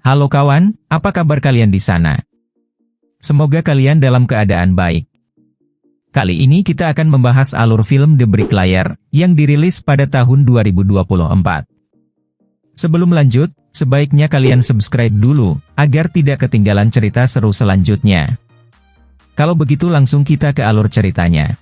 Halo kawan, apa kabar kalian di sana? Semoga kalian dalam keadaan baik. Kali ini kita akan membahas alur film The Bricklayer yang dirilis pada tahun 2024. Sebelum lanjut, sebaiknya kalian subscribe dulu agar tidak ketinggalan cerita seru selanjutnya. Kalau begitu langsung kita ke alur ceritanya.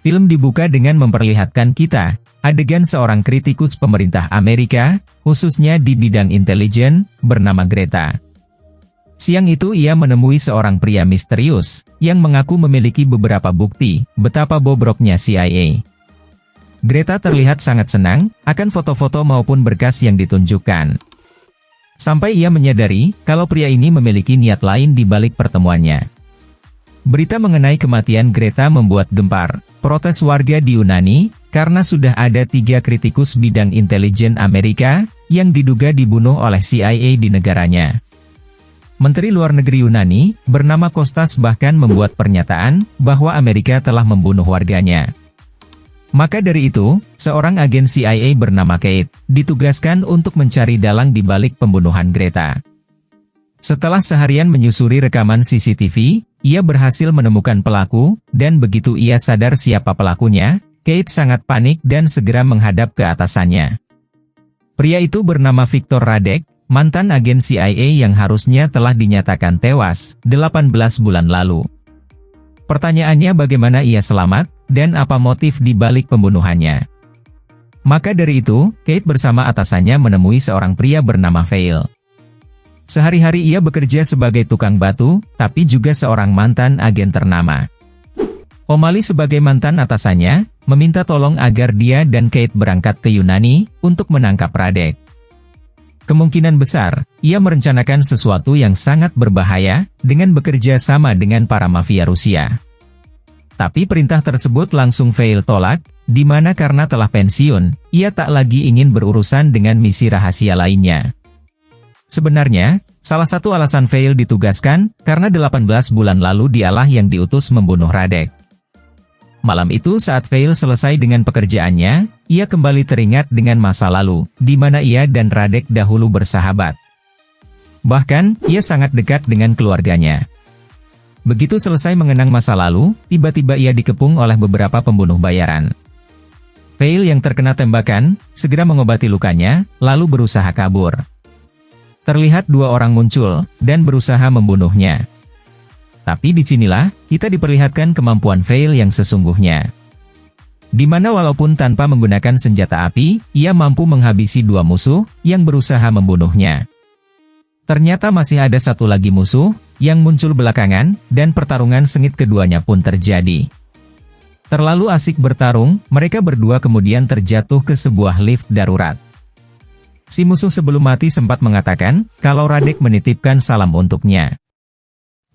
Film dibuka dengan memperlihatkan kita adegan seorang kritikus pemerintah Amerika, khususnya di bidang intelijen, bernama Greta. Siang itu ia menemui seorang pria misterius, yang mengaku memiliki beberapa bukti, betapa bobroknya CIA. Greta terlihat sangat senang, akan foto-foto maupun berkas yang ditunjukkan. Sampai ia menyadari, kalau pria ini memiliki niat lain di balik pertemuannya. Berita mengenai kematian Greta membuat gempar protes warga di Yunani, karena sudah ada 3 kritikus bidang intelijen Amerika, yang diduga dibunuh oleh CIA di negaranya. Menteri Luar Negeri Yunani, bernama Kostas bahkan membuat pernyataan, bahwa Amerika telah membunuh warganya. Maka dari itu, seorang agen CIA bernama Kate, ditugaskan untuk mencari dalang di balik pembunuhan Greta. Setelah seharian menyusuri rekaman CCTV, ia berhasil menemukan pelaku, dan begitu ia sadar siapa pelakunya, Kate sangat panik dan segera menghadap ke atasannya. Pria itu bernama Victor Radek, mantan agen CIA yang harusnya telah dinyatakan tewas 18 bulan lalu. Pertanyaannya bagaimana ia selamat, dan apa motif di balik pembunuhannya. Maka dari itu, Kate bersama atasannya menemui seorang pria bernama Vail. Sehari-hari ia bekerja sebagai tukang batu, tapi juga seorang mantan agen ternama. O'Malley sebagai mantan atasannya, meminta tolong agar dia dan Kate berangkat ke Yunani, untuk menangkap Radek. Kemungkinan besar, ia merencanakan sesuatu yang sangat berbahaya, dengan bekerja sama dengan para mafia Rusia. Tapi perintah tersebut langsung Vail tolak, di mana karena telah pensiun, ia tak lagi ingin berurusan dengan misi rahasia lainnya. Sebenarnya, salah satu alasan Vail ditugaskan, karena 18 bulan lalu dialah yang diutus membunuh Radek. Malam itu saat Vail selesai dengan pekerjaannya, ia kembali teringat dengan masa lalu, di mana ia dan Radek dahulu bersahabat. Bahkan, ia sangat dekat dengan keluarganya. Begitu selesai mengenang masa lalu, tiba-tiba ia dikepung oleh beberapa pembunuh bayaran. Vail yang terkena tembakan, segera mengobati lukanya, lalu berusaha kabur. Terlihat 2 orang muncul, dan berusaha membunuhnya. Tapi disinilah, kita diperlihatkan kemampuan Vail yang sesungguhnya. Di mana walaupun tanpa menggunakan senjata api, ia mampu menghabisi 2 musuh, yang berusaha membunuhnya. Ternyata masih ada satu lagi musuh, yang muncul belakangan, dan pertarungan sengit keduanya pun terjadi. Terlalu asik bertarung, mereka berdua kemudian terjatuh ke sebuah lift darurat. Si musuh sebelum mati sempat mengatakan, kalau Radek menitipkan salam untuknya.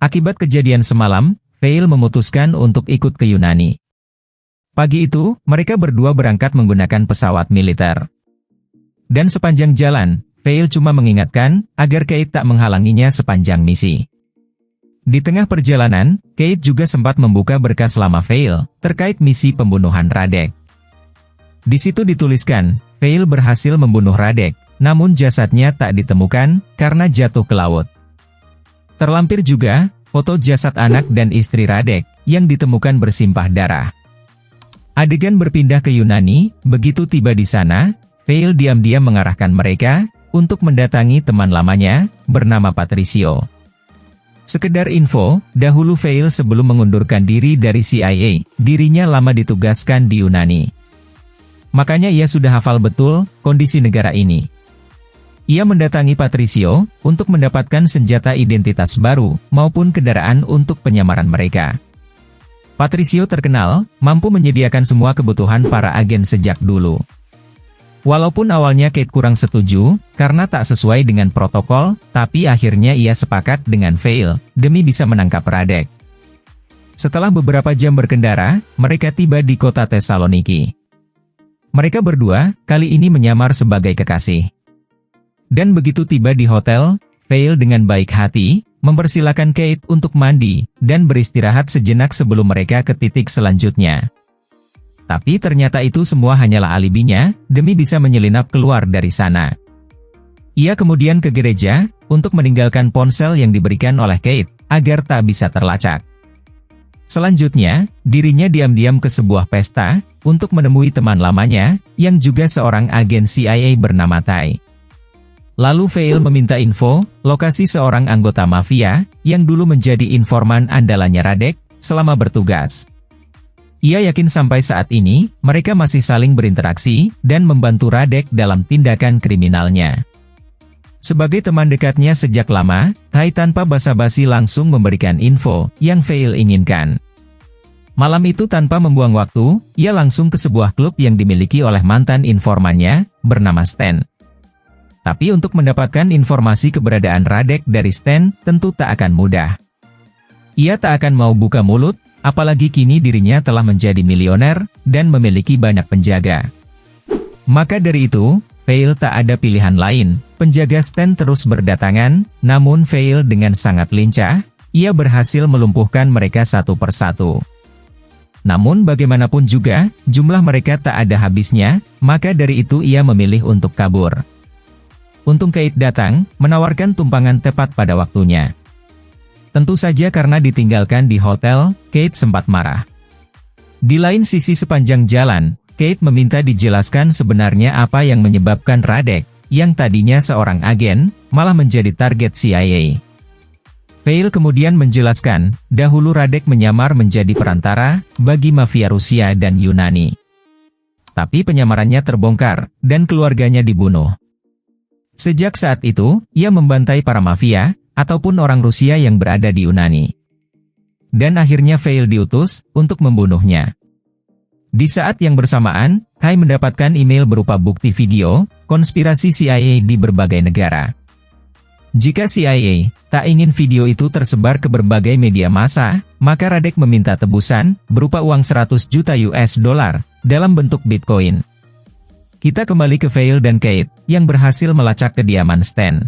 Akibat kejadian semalam, Vail memutuskan untuk ikut ke Yunani. Pagi itu, mereka berdua berangkat menggunakan pesawat militer. Dan sepanjang jalan, Vail cuma mengingatkan, agar Kate tak menghalanginya sepanjang misi. Di tengah perjalanan, Kate juga sempat membuka berkas lama Vail, terkait misi pembunuhan Radek. Di situ dituliskan, Vail berhasil membunuh Radek, namun jasadnya tak ditemukan, karena jatuh ke laut. Terlampir juga, foto jasad anak dan istri Radek, yang ditemukan bersimpah darah. Adegan berpindah ke Yunani, begitu tiba di sana, Vail diam-diam mengarahkan mereka, untuk mendatangi teman lamanya, bernama Patricio. Sekedar info, dahulu Vail sebelum mengundurkan diri dari CIA, dirinya lama ditugaskan di Yunani. Makanya ia sudah hafal betul, kondisi negara ini. Ia mendatangi Patricio, untuk mendapatkan senjata identitas baru, maupun kendaraan untuk penyamaran mereka. Patricio terkenal, mampu menyediakan semua kebutuhan para agen sejak dulu. Walaupun awalnya Kate kurang setuju, karena tak sesuai dengan protokol, tapi akhirnya ia sepakat dengan Vail, demi bisa menangkap Radek. Setelah beberapa jam berkendara, mereka tiba di kota Thessaloniki. Mereka berdua, kali ini menyamar sebagai kekasih. Dan begitu tiba di hotel, Vail dengan baik hati, mempersilakan Kate untuk mandi, dan beristirahat sejenak sebelum mereka ke titik selanjutnya. Tapi ternyata itu semua hanyalah alibinya, demi bisa menyelinap keluar dari sana. Ia kemudian ke gereja, untuk meninggalkan ponsel yang diberikan oleh Kate, agar tak bisa terlacak. Selanjutnya, dirinya diam-diam ke sebuah pesta, untuk menemui teman lamanya, yang juga seorang agen CIA bernama Ty. Lalu Veil meminta info, lokasi seorang anggota mafia, yang dulu menjadi informan andalannya Radek, selama bertugas. Ia yakin sampai saat ini, mereka masih saling berinteraksi, dan membantu Radek dalam tindakan kriminalnya. Sebagai teman dekatnya sejak lama, Ty tanpa basa-basi langsung memberikan info yang Veil inginkan. Malam itu tanpa membuang waktu, ia langsung ke sebuah klub yang dimiliki oleh mantan informannya, bernama Stan. Tapi untuk mendapatkan informasi keberadaan Radek dari Stan, tentu tak akan mudah. Ia tak akan mau buka mulut, apalagi kini dirinya telah menjadi milioner, dan memiliki banyak penjaga. Maka dari itu, Veil tak ada pilihan lain, penjaga Stan terus berdatangan, namun Veil dengan sangat lincah, ia berhasil melumpuhkan mereka satu persatu. Namun bagaimanapun juga, jumlah mereka tak ada habisnya, maka dari itu ia memilih untuk kabur. Untung Kate datang, menawarkan tumpangan tepat pada waktunya. Tentu saja karena ditinggalkan di hotel, Kate sempat marah. Di lain sisi sepanjang jalan, Kate meminta dijelaskan sebenarnya apa yang menyebabkan Radek, yang tadinya seorang agen, malah menjadi target CIA. Veil kemudian menjelaskan, dahulu Radek menyamar menjadi perantara, bagi mafia Rusia dan Yunani. Tapi penyamarannya terbongkar, dan keluarganya dibunuh. Sejak saat itu, ia membantai para mafia, ataupun orang Rusia yang berada di Yunani. Dan akhirnya Veil diutus, untuk membunuhnya. Di saat yang bersamaan, Kai mendapatkan email berupa bukti video, konspirasi CIA di berbagai negara. Jika CIA tak ingin video itu tersebar ke berbagai media massa, maka Radek meminta tebusan, berupa uang 100 juta US dollar, dalam bentuk Bitcoin. Kita kembali ke Veil dan Kate, yang berhasil melacak kediaman Stan.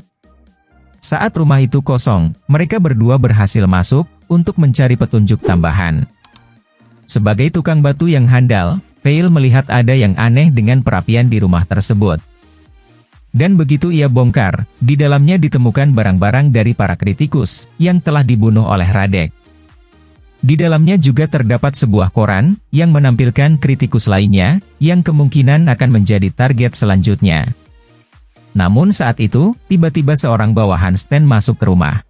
Saat rumah itu kosong, mereka berdua berhasil masuk, untuk mencari petunjuk tambahan. Sebagai tukang batu yang handal, Veil melihat ada yang aneh dengan perapian di rumah tersebut. Dan begitu ia bongkar, di dalamnya ditemukan barang-barang dari para kritikus, yang telah dibunuh oleh Radek. Di dalamnya juga terdapat sebuah koran, yang menampilkan kritikus lainnya, yang kemungkinan akan menjadi target selanjutnya. Namun saat itu, tiba-tiba seorang bawahan Stan masuk ke rumah.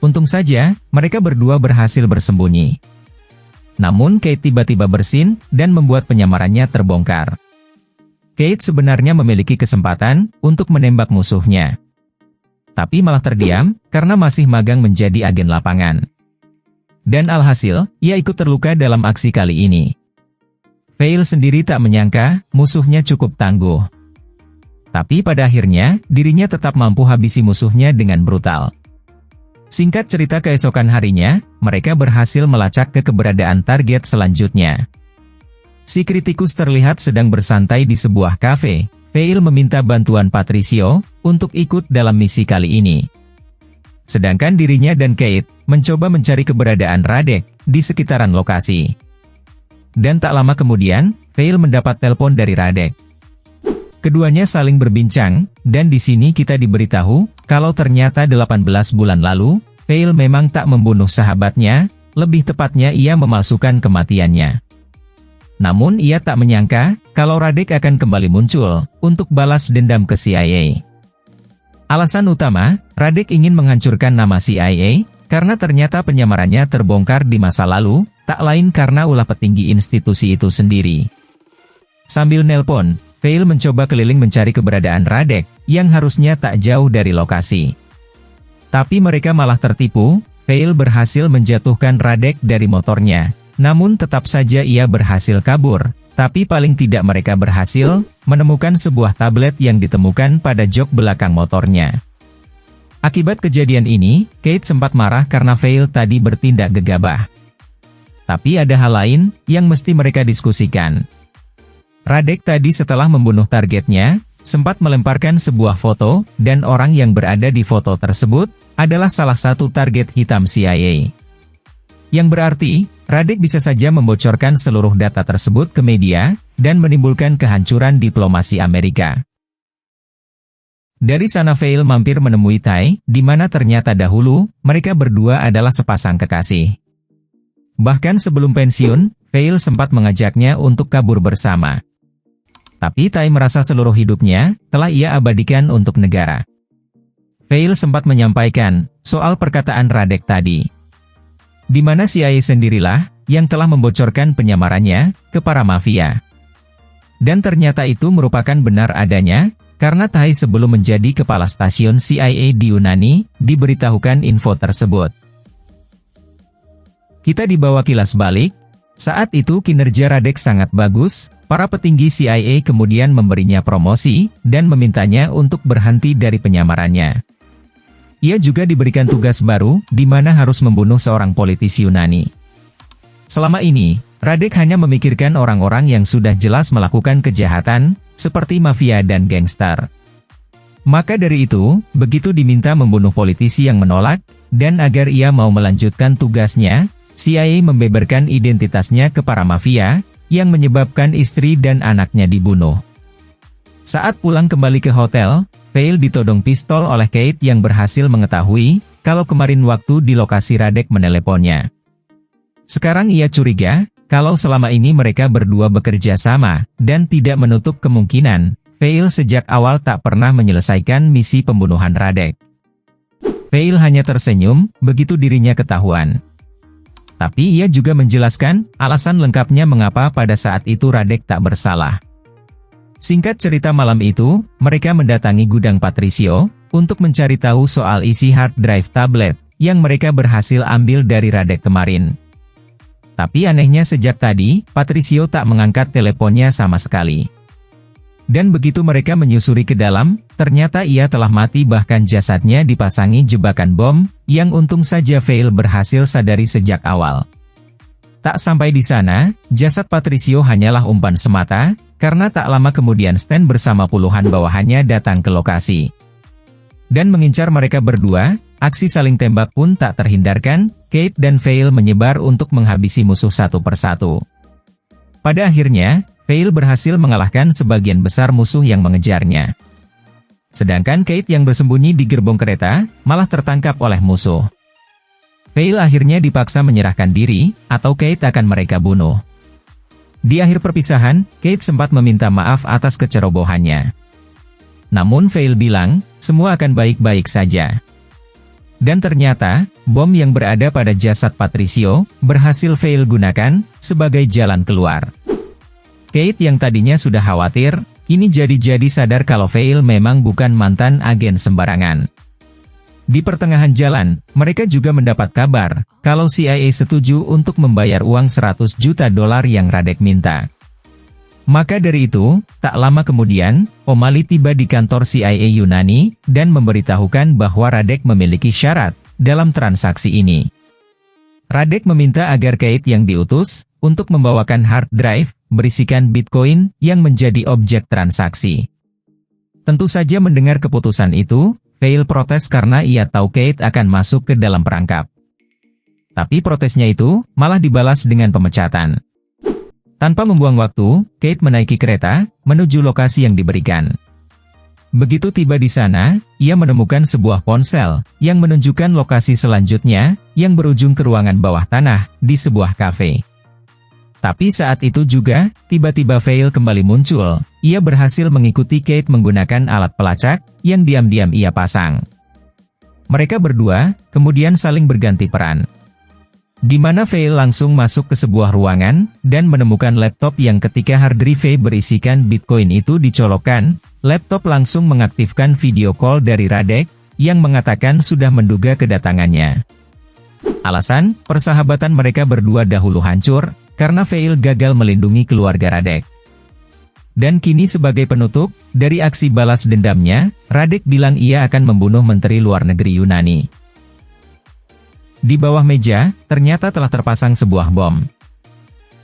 Untung saja, mereka berdua berhasil bersembunyi. Namun Kate tiba-tiba bersin, dan membuat penyamarannya terbongkar. Kate sebenarnya memiliki kesempatan, untuk menembak musuhnya. Tapi malah terdiam, karena masih magang menjadi agen lapangan. Dan alhasil, ia ikut terluka dalam aksi kali ini. Veil sendiri tak menyangka, musuhnya cukup tangguh. Tapi pada akhirnya, dirinya tetap mampu habisi musuhnya dengan brutal. Singkat cerita keesokan harinya, mereka berhasil melacak ke keberadaan target selanjutnya. Si kritikus terlihat sedang bersantai di sebuah kafe. Veil meminta bantuan Patricio, untuk ikut dalam misi kali ini. Sedangkan dirinya dan Kate, mencoba mencari keberadaan Radek, di sekitaran lokasi. Dan tak lama kemudian, Veil mendapat telepon dari Radek. Keduanya saling berbincang, dan di sini kita diberitahu, kalau ternyata 18 bulan lalu, Veil memang tak membunuh sahabatnya, lebih tepatnya ia memalsukan kematiannya. Namun ia tak menyangka, kalau Radek akan kembali muncul, untuk balas dendam ke CIA. Alasan utama, Radek ingin menghancurkan nama CIA, karena ternyata penyamarannya terbongkar di masa lalu, tak lain karena ulah petinggi institusi itu sendiri. Sambil nelpon, Veil mencoba keliling mencari keberadaan Radek, yang harusnya tak jauh dari lokasi. Tapi mereka malah tertipu, Veil berhasil menjatuhkan Radek dari motornya, namun tetap saja ia berhasil kabur, tapi paling tidak mereka berhasil menemukan sebuah tablet yang ditemukan pada jok belakang motornya. Akibat kejadian ini, Kate sempat marah karena Veil tadi bertindak gegabah. Tapi ada hal lain, yang mesti mereka diskusikan. Radek tadi setelah membunuh targetnya, sempat melemparkan sebuah foto, dan orang yang berada di foto tersebut, adalah salah satu target hitam CIA. Yang berarti, Radek bisa saja membocorkan seluruh data tersebut ke media, dan menimbulkan kehancuran diplomasi Amerika. Dari sana Veil mampir menemui Tai, di mana ternyata dahulu, mereka berdua adalah sepasang kekasih. Bahkan sebelum pensiun, Veil sempat mengajaknya untuk kabur bersama. Tapi Tai merasa seluruh hidupnya, telah ia abadikan untuk negara. Veil sempat menyampaikan, soal perkataan Radek tadi. Di mana CIA sendirilah, yang telah membocorkan penyamarannya, ke para mafia. Dan ternyata itu merupakan benar adanya, karena Tai sebelum menjadi kepala stasiun CIA di Yunani, diberitahukan info tersebut. Kita dibawa kilas balik, saat itu kinerja Radek sangat bagus, para petinggi CIA kemudian memberinya promosi, dan memintanya untuk berhenti dari penyamarannya. Ia juga diberikan tugas baru, di mana harus membunuh seorang politisi Yunani. Selama ini, Radek hanya memikirkan orang-orang yang sudah jelas melakukan kejahatan, seperti mafia dan gangster. Maka dari itu, begitu diminta membunuh politisi yang menolak, dan agar ia mau melanjutkan tugasnya, CIA membeberkan identitasnya ke para mafia, yang menyebabkan istri dan anaknya dibunuh. Saat pulang kembali ke hotel, Veil ditodong pistol oleh Kate yang berhasil mengetahui, kalau kemarin waktu di lokasi Radek meneleponnya. Sekarang ia curiga, kalau selama ini mereka berdua bekerja sama, dan tidak menutup kemungkinan, Veil sejak awal tak pernah menyelesaikan misi pembunuhan Radek. Veil hanya tersenyum, begitu dirinya ketahuan. Tapi ia juga menjelaskan, alasan lengkapnya mengapa pada saat itu Radek tak bersalah. Singkat cerita malam itu, mereka mendatangi gudang Patricio, untuk mencari tahu soal isi hard drive tablet, yang mereka berhasil ambil dari Radek kemarin. Tapi anehnya sejak tadi, Patricio tak mengangkat teleponnya sama sekali. Dan begitu mereka menyusuri ke dalam, ternyata ia telah mati bahkan jasadnya dipasangi jebakan bom, yang untung saja Veil berhasil sadari sejak awal. Tak sampai di sana, jasad Patricio hanyalah umpan semata, karena tak lama kemudian Stan bersama puluhan bawahannya datang ke lokasi. Dan mengincar mereka berdua, aksi saling tembak pun tak terhindarkan, Kate dan Veil menyebar untuk menghabisi musuh satu persatu. Pada akhirnya, Veil berhasil mengalahkan sebagian besar musuh yang mengejarnya. Sedangkan Kate yang bersembunyi di gerbong kereta, malah tertangkap oleh musuh. Veil akhirnya dipaksa menyerahkan diri, atau Kate akan mereka bunuh. Di akhir perpisahan, Kate sempat meminta maaf atas kecerobohannya. Namun Veil bilang, semua akan baik-baik saja. Dan ternyata, bom yang berada pada jasad Patricio, berhasil Veil gunakan, sebagai jalan keluar. Kate yang tadinya sudah khawatir, kini jadi-jadi sadar kalau Veil memang bukan mantan agen sembarangan. Di pertengahan jalan, mereka juga mendapat kabar, kalau CIA setuju untuk membayar uang $100 juta yang Radek minta. Maka dari itu, tak lama kemudian, O'Malley tiba di kantor CIA Yunani, dan memberitahukan bahwa Radek memiliki syarat, dalam transaksi ini. Radek meminta agar Kate yang diutus, untuk membawakan hard drive, berisikan Bitcoin, yang menjadi objek transaksi. Tentu saja mendengar keputusan itu, Veil protes karena ia tahu Kate akan masuk ke dalam perangkap. Tapi protesnya itu, malah dibalas dengan pemecatan. Tanpa membuang waktu, Kate menaiki kereta, menuju lokasi yang diberikan. Begitu tiba di sana, ia menemukan sebuah ponsel, yang menunjukkan lokasi selanjutnya, yang berujung ke ruangan bawah tanah, di sebuah kafe. Tapi saat itu juga, tiba-tiba Veil kembali muncul, ia berhasil mengikuti Kate menggunakan alat pelacak, yang diam-diam ia pasang. Mereka berdua, kemudian saling berganti peran. Di mana Veil langsung masuk ke sebuah ruangan, dan menemukan laptop yang ketika hard drive berisikan Bitcoin itu dicolokkan, laptop langsung mengaktifkan video call dari Radek, yang mengatakan sudah menduga kedatangannya. Alasan, persahabatan mereka berdua dahulu hancur, karena Veil gagal melindungi keluarga Radek. Dan kini sebagai penutup, dari aksi balas dendamnya, Radek bilang ia akan membunuh Menteri Luar Negeri Yunani. Di bawah meja, ternyata telah terpasang sebuah bom.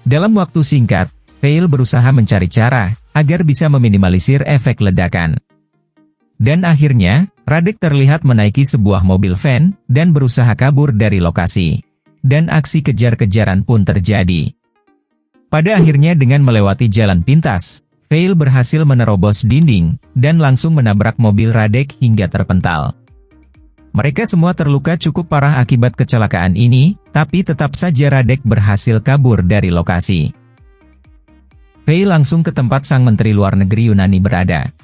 Dalam waktu singkat, Veil berusaha mencari cara, agar bisa meminimalisir efek ledakan. Dan akhirnya, Radek terlihat menaiki sebuah mobil van, dan berusaha kabur dari lokasi. Dan aksi kejar-kejaran pun terjadi. Pada akhirnya dengan melewati jalan pintas, Veil berhasil menerobos dinding, dan langsung menabrak mobil Radek hingga terpental. Mereka semua terluka cukup parah akibat kecelakaan ini, tapi tetap saja Radek berhasil kabur dari lokasi. Veil langsung ke tempat sang Menteri Luar Negeri Yunani berada.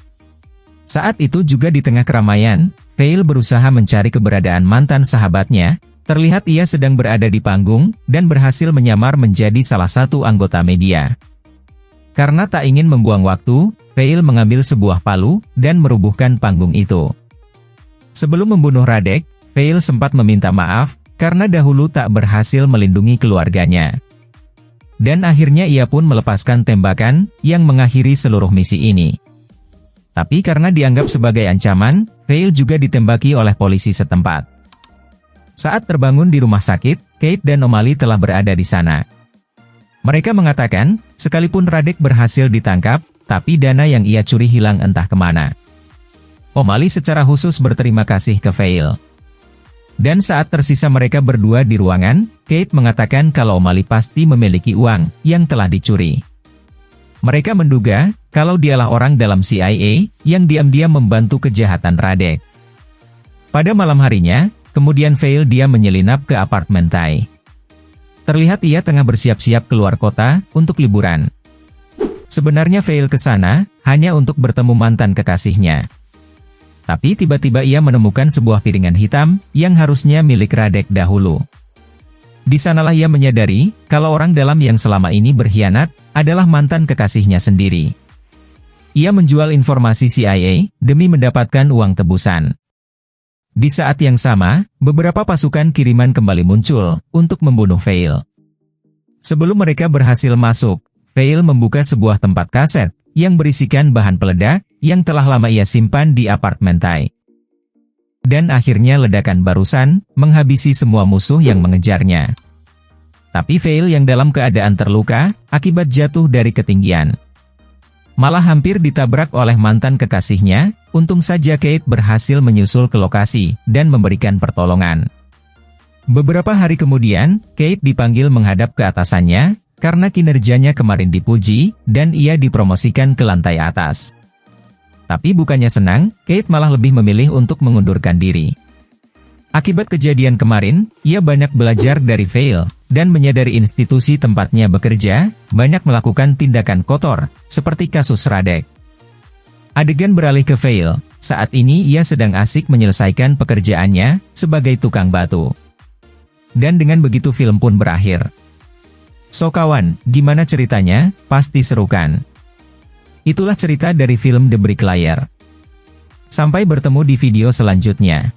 Saat itu juga di tengah keramaian, Veil berusaha mencari keberadaan mantan sahabatnya. Terlihat ia sedang berada di panggung, dan berhasil menyamar menjadi salah satu anggota media. Karena tak ingin membuang waktu, Veil mengambil sebuah palu, dan merubuhkan panggung itu. Sebelum membunuh Radek, Veil sempat meminta maaf, karena dahulu tak berhasil melindungi keluarganya. Dan akhirnya ia pun melepaskan tembakan, yang mengakhiri seluruh misi ini. Tapi karena dianggap sebagai ancaman, Veil juga ditembaki oleh polisi setempat. Saat terbangun di rumah sakit, Kate dan O'Malley telah berada di sana. Mereka mengatakan, sekalipun Radek berhasil ditangkap, tapi dana yang ia curi hilang entah kemana. O'Malley secara khusus berterima kasih ke Veil. Dan saat tersisa mereka berdua di ruangan, Kate mengatakan kalau O'Malley pasti memiliki uang yang telah dicuri. Mereka menduga, kalau dialah orang dalam CIA, yang diam-diam membantu kejahatan Radek. Pada malam harinya, kemudian Veil dia menyelinap ke apartemen Tai. Terlihat ia tengah bersiap-siap keluar kota, untuk liburan. Sebenarnya Veil ke sana, hanya untuk bertemu mantan kekasihnya. Tapi tiba-tiba ia menemukan sebuah piringan hitam, yang harusnya milik Radek dahulu. Di sanalah ia menyadari, kalau orang dalam yang selama ini berkhianat, adalah mantan kekasihnya sendiri. Ia menjual informasi CIA, demi mendapatkan uang tebusan. Di saat yang sama, beberapa pasukan kiriman kembali muncul, untuk membunuh Veil. Sebelum mereka berhasil masuk, Veil membuka sebuah tempat kaset, yang berisikan bahan peledak, yang telah lama ia simpan di apartemen Tai. Dan akhirnya ledakan barusan, menghabisi semua musuh yang mengejarnya. Tapi Veil yang dalam keadaan terluka, akibat jatuh dari ketinggian. Malah hampir ditabrak oleh mantan kekasihnya, untung saja Kate berhasil menyusul ke lokasi, dan memberikan pertolongan. Beberapa hari kemudian, Kate dipanggil menghadap ke atasannya, karena kinerjanya kemarin dipuji, dan ia dipromosikan ke lantai atas. Tapi bukannya senang, Kate malah lebih memilih untuk mengundurkan diri. Akibat kejadian kemarin, ia banyak belajar dari Veil, dan menyadari institusi tempatnya bekerja, banyak melakukan tindakan kotor, seperti kasus Radek. Adegan beralih ke Veil, saat ini ia sedang asik menyelesaikan pekerjaannya, sebagai tukang batu. Dan dengan begitu film pun berakhir. So kawan, gimana ceritanya? Pasti seru kan? Itulah cerita dari film The Bricklayer. Sampai bertemu di video selanjutnya.